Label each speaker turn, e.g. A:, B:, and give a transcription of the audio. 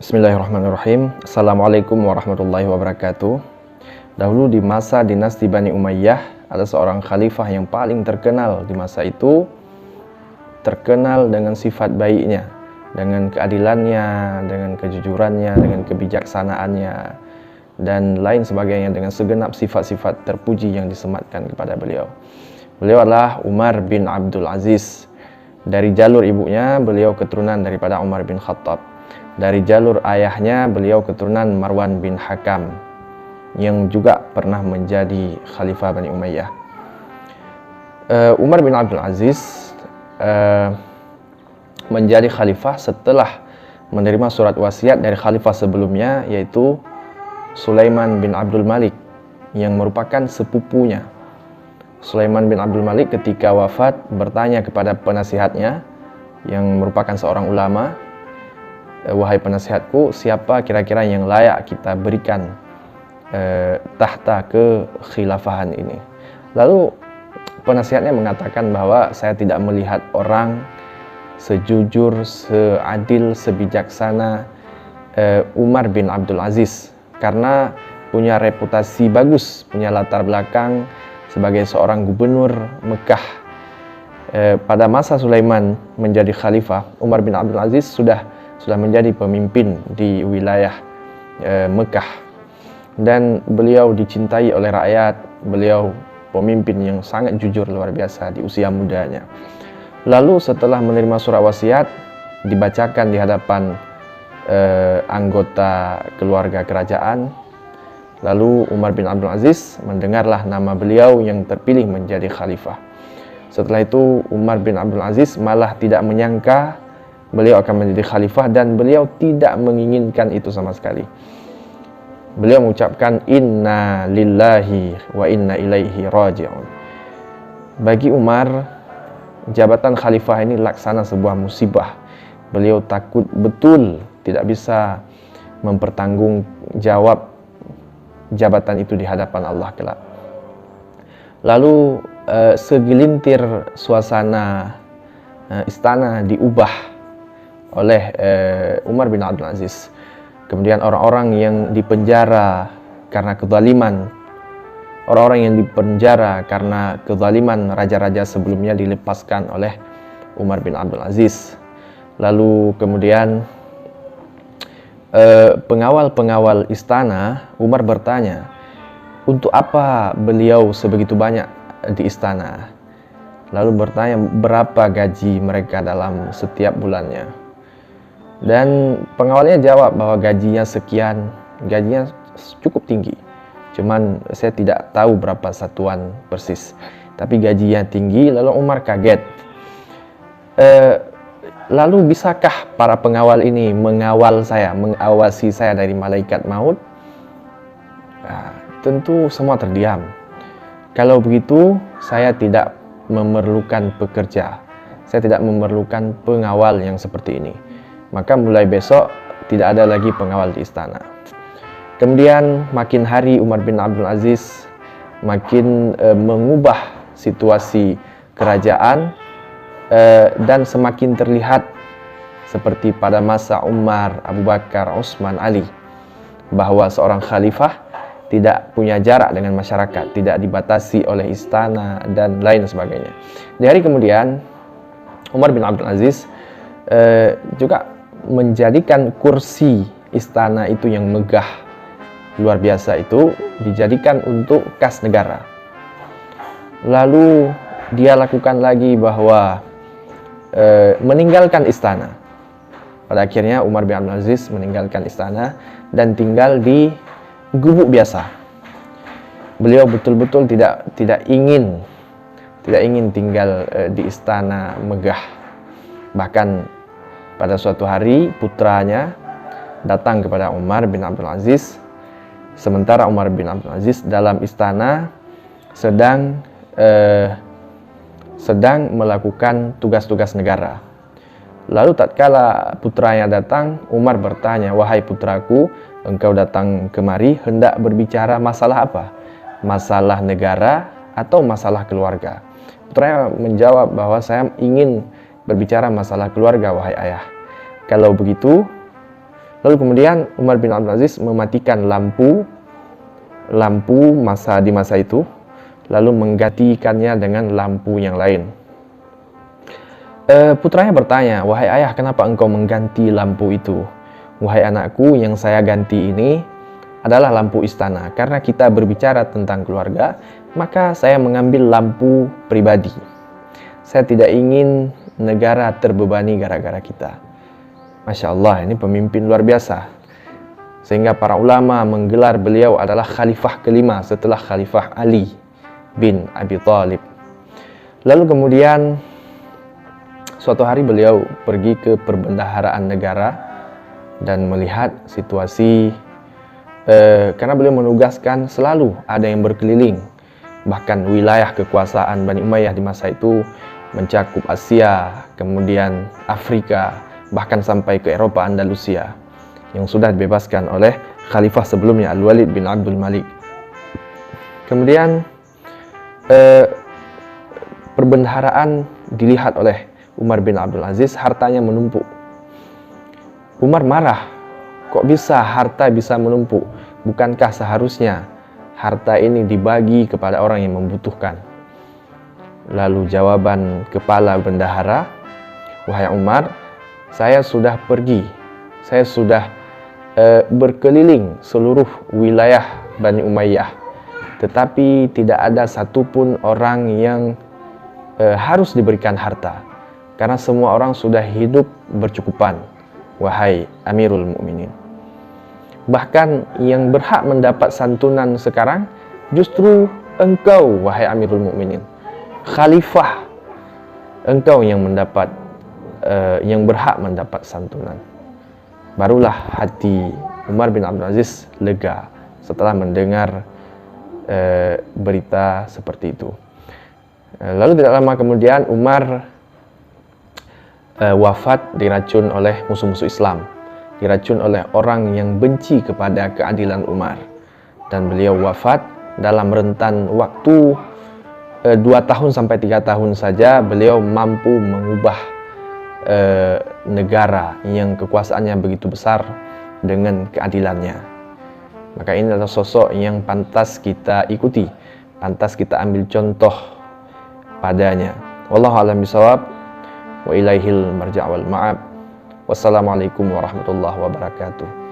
A: Bismillahirrahmanirrahim. Assalamualaikum warahmatullahi wabarakatuh. Dahulu di masa dinasti Bani Umayyah, ada seorang khalifah yang paling terkenal di masa itu, terkenal dengan sifat baiknya, dengan keadilannya, dengan kejujurannya, dengan kebijaksanaannya, dan lain sebagainya, dengan segenap sifat-sifat terpuji yang disematkan kepada beliau. Beliau adalah Umar bin Abdul Aziz. Dari jalur ibunya, beliau keturunan daripada Umar bin Khattab. Dari jalur ayahnya, beliau keturunan Marwan bin Hakam, yang juga pernah menjadi khalifah Bani Umayyah. Umar bin Abdul Aziz menjadi khalifah setelah menerima surat wasiat dari khalifah sebelumnya, yaitu Sulaiman bin Abdul Malik, yang merupakan sepupunya. Sulaiman bin Abdul Malik ketika wafat bertanya kepada penasihatnya, yang merupakan seorang ulama, "Wahai penasihatku, siapa kira-kira yang layak kita berikan tahta kekhilafahan ini?" Lalu penasihatnya mengatakan bahwa saya tidak melihat orang sejujur, seadil, sebijaksana Umar bin Abdul Aziz, karena punya reputasi bagus, punya latar belakang sebagai seorang gubernur Mekah. Pada masa Sulaiman menjadi khalifah, Umar bin Abdul Aziz sudah menjadi pemimpin di wilayah Mekah, dan beliau dicintai oleh rakyat. Beliau pemimpin yang sangat jujur luar biasa di usia mudanya. Lalu setelah menerima surat wasiat, dibacakan di hadapan anggota keluarga kerajaan. Lalu Umar bin Abdul Aziz mendengarlah nama beliau yang terpilih menjadi khalifah. Setelah itu Umar bin Abdul Aziz malah tidak menyangka beliau akan menjadi khalifah, dan beliau tidak menginginkan itu sama sekali. Beliau mengucapkan inna lillahi wa inna ilaihi raji'un. Bagi Umar, jabatan khalifah ini laksana sebuah musibah. Beliau takut betul tidak bisa mempertanggungjawab jabatan itu di hadapan Allah kelak. Lalu segelintir suasana istana diubah oleh Umar bin Abdul Aziz. Kemudian orang-orang yang dipenjara karena kezaliman, orang-orang yang dipenjara karena kezaliman raja-raja sebelumnya dilepaskan oleh Umar bin Abdul Aziz. Lalu kemudian pengawal-pengawal istana, Umar bertanya, untuk apa beliau sebegitu banyak di istana? Lalu bertanya berapa gaji mereka dalam setiap bulannya. Dan pengawalnya jawab bahwa gajinya sekian, gajinya cukup tinggi. Cuman saya tidak tahu berapa satuan persis, tapi gajinya tinggi. Lalu Umar kaget. Lalu bisakah para pengawal ini mengawal saya, mengawasi saya dari malaikat maut? Tentu semua terdiam. Kalau begitu, saya tidak memerlukan pekerja. Saya tidak memerlukan pengawal yang seperti ini. Maka mulai besok tidak ada lagi pengawal di istana. Kemudian makin hari Umar bin Abdul Aziz makin mengubah situasi kerajaan, dan semakin terlihat seperti pada masa Umar, Abu Bakar, Utsman, Ali, bahwa seorang khalifah tidak punya jarak dengan masyarakat, tidak dibatasi oleh istana dan lain sebagainya. Di hari kemudian Umar bin Abdul Aziz juga menjadikan kursi istana itu yang megah luar biasa itu dijadikan untuk kas negara. Lalu dia lakukan lagi bahwa meninggalkan istana. Pada akhirnya Umar bin Abdul Aziz meninggalkan istana dan tinggal di gubuk biasa. Beliau betul-betul tidak ingin tinggal di istana megah. Bahkan pada suatu hari putranya datang kepada Umar bin Abdul Aziz, sementara Umar bin Abdul Aziz dalam istana sedang melakukan tugas-tugas negara. Lalu tatkala putranya datang, Umar bertanya, "Wahai putraku, engkau datang kemari hendak berbicara masalah apa? Masalah negara atau masalah keluarga?" Putranya menjawab bahwa saya ingin berbicara masalah keluarga, wahai ayah. Kalau begitu, Lalu kemudian Umar bin Abdul Aziz mematikan lampu di masa itu, lalu menggantikannya dengan lampu yang lain. Putranya bertanya, "Wahai ayah, kenapa engkau mengganti lampu itu?" "Wahai anakku, yang saya ganti ini adalah lampu istana. Karena kita berbicara tentang keluarga, maka saya mengambil lampu pribadi. Saya tidak ingin negara terbebani gara-gara kita." Masya Allah, ini pemimpin luar biasa. Sehingga para ulama menggelar beliau adalah khalifah kelima setelah Khalifah Ali bin Abi Thalib. Lalu kemudian suatu hari beliau pergi ke perbendaharaan negara dan melihat situasi, karena beliau menugaskan selalu ada yang berkeliling. Bahkan wilayah kekuasaan Bani Umayyah di masa itu mencakup Asia, kemudian Afrika, bahkan sampai ke Eropa, Andalusia, yang sudah dibebaskan oleh khalifah sebelumnya, Al-Walid bin Abdul Malik. Kemudian perbendaharaan dilihat oleh Umar bin Abdul Aziz, hartanya menumpuk. Umar marah, kok bisa harta bisa menumpuk? Bukankah seharusnya harta ini dibagi kepada orang yang membutuhkan? Lalu jawaban kepala bendahara, "Wahai Umar, saya sudah pergi, saya sudah berkeliling seluruh wilayah Bani Umayyah, tetapi tidak ada satupun orang yang harus diberikan harta, karena semua orang sudah hidup bercukupan, wahai Amirul Mukminin. Bahkan yang berhak mendapat santunan sekarang justru engkau, wahai Amirul Mukminin. Khalifah, engkau yang yang berhak mendapat santunan." Barulah hati Umar bin Abdul Aziz lega setelah mendengar berita seperti itu. Lalu tidak lama kemudian Umar wafat diracun oleh musuh-musuh Islam, diracun oleh orang yang benci kepada keadilan Umar, dan beliau wafat dalam rentan waktu 2 tahun sampai 3 tahun saja. Beliau mampu mengubah negara yang kekuasaannya begitu besar dengan keadilannya. Maka ini adalah sosok yang pantas kita ikuti, pantas kita ambil contoh padanya. Wallahu a'lam bishawab, wa ilaihil marja' wal ma'ab. Wassalamualaikum warahmatullahi wabarakatuh.